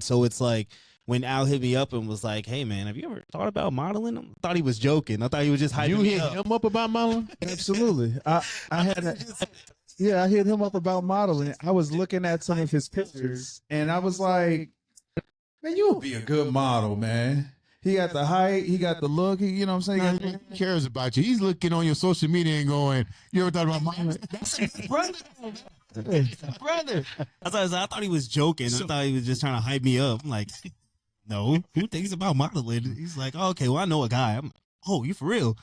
So it's like when Al hit me up and was like, "Hey man, have you ever thought about modeling?" I thought he was joking. I thought he was just hyping You me hit up. him up about modeling? Absolutely. I had a, yeah, I hit him up about modeling. I was looking at some of his pictures and I was like, man, you'll be a good model, man. He got the height, he got the look, you know what I'm saying? He cares about you. He's looking on your social media and going, "You ever thought about modeling?" brother. Brother. I thought he was joking. I thought he was just trying to hype me up. I'm like, no, who thinks about modeling? He's like, oh, okay, well, I know a guy. I'm, oh, you for real?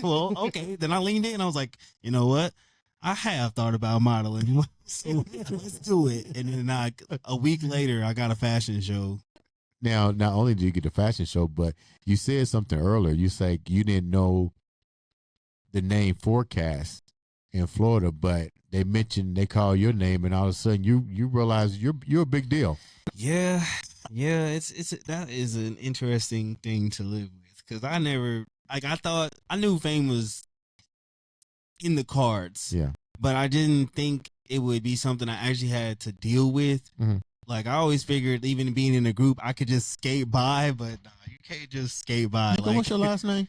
Well, okay. Then I leaned in. I was like, you know what? I have thought about modeling. So let's do it. And then a week later, I got a fashion show. Now, not only did you get the fashion show, but you said something earlier. You said you didn't know the name Forecast in Florida, but they call your name, and all of a sudden you realize you're a big deal. Yeah, it's that is an interesting thing to live with, because I thought I knew fame was in the cards, Yeah, but I didn't think it would be something I actually had to deal with. Mm-hmm. Like I always figured, even being in a group, I could just skate by, but nah, you can't just skate by. NEKO, what's your last name?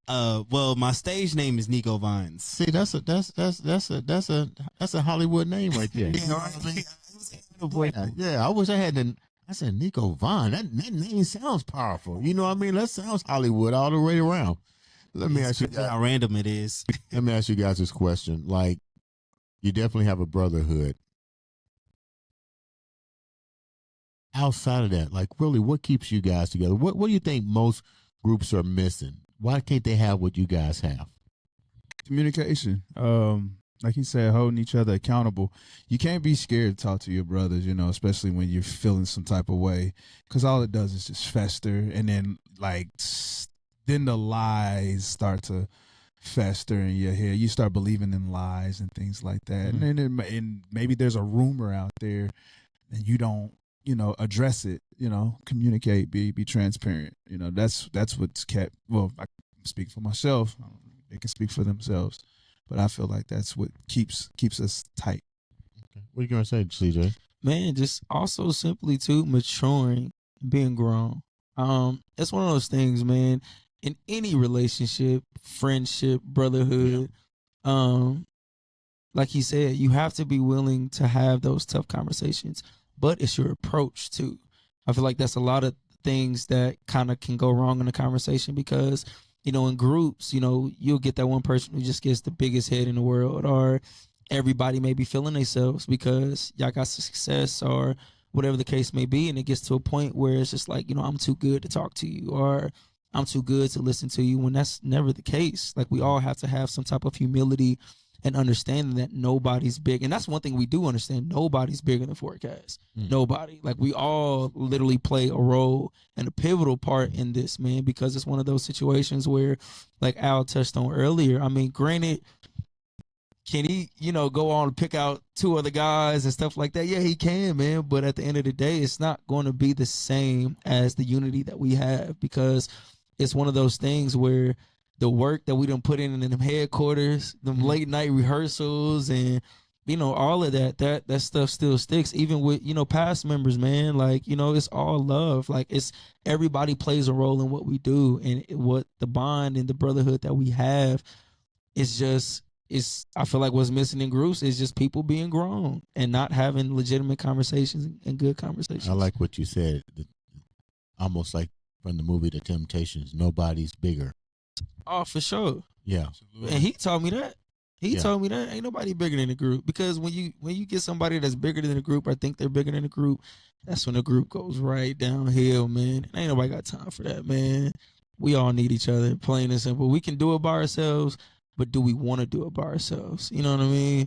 Well, my stage name is NEKO VYNEZ. See, that's a Hollywood name right there. Yeah, I wish I had the. I said NEKO VYNEZ. That name sounds powerful. You know what I mean? That sounds Hollywood all the way around. Let me ask you guys, how random it is. Let me ask you guys this question. Like, you definitely have a brotherhood. Outside of that, like, really, what keeps you guys together? What do you think most groups are missing? Why can't they have what you guys have? Communication. Like he said, holding each other accountable. You can't be scared to talk to your brothers, you know, especially when you're feeling some type of way, because all it does is just fester, and then then the lies start to fester in your head. You start believing in lies and things like that, Mm-hmm. and maybe there's a rumor out there, and you don't, address it. Communicate, be transparent. That's what's kept. Well, I speak for myself. They can speak for themselves. But I feel like that's what keeps us tight. Okay. What are you gonna say, CJ? Man, just also simply too maturing, being grown. It's one of those things, man. In any relationship, friendship, brotherhood, like he said, you have to be willing to have those tough conversations. But it's your approach too. I feel like that's a lot of things that kind of can go wrong in a conversation, because in groups, you'll get that one person who just gets the biggest head in the world, or everybody may be feeling themselves because y'all got success or whatever the case may be. And it gets to a point where it's just like, I'm too good to talk to you, or I'm too good to listen to you, when that's never the case. Like, we all have to have some type of humility and understanding that nobody's big. And that's one thing we do understand. Nobody's bigger than Forecast. Nobody. Like, we all literally play a role and a pivotal part in this, man, because it's one of those situations where, like Al touched on earlier, I mean, granted, can he, go on and pick out two other guys and stuff like that? Yeah, he can, man. But at the end of the day, it's not going to be the same as the unity that we have, because it's one of those things where the work that we done put in them headquarters, them late night rehearsals, and all of that stuff still sticks, even with past members, man. Like, it's all love. Like, it's everybody plays a role in what we do, and what the bond and the brotherhood that we have is just. I feel like what's missing in groups is just people being grown and not having legitimate conversations and good conversations. I like what you said. Almost like from the movie The Temptations, nobody's bigger. Oh, for sure. Yeah. And he told me that. He told me that ain't nobody bigger than the group, because when you get somebody that's bigger than the group, or think they're bigger than the group, that's when the group goes right downhill, man. And ain't nobody got time for that, man. We all need each other, plain and simple. We can do it by ourselves, but do we want to do it by ourselves? You know what I mean?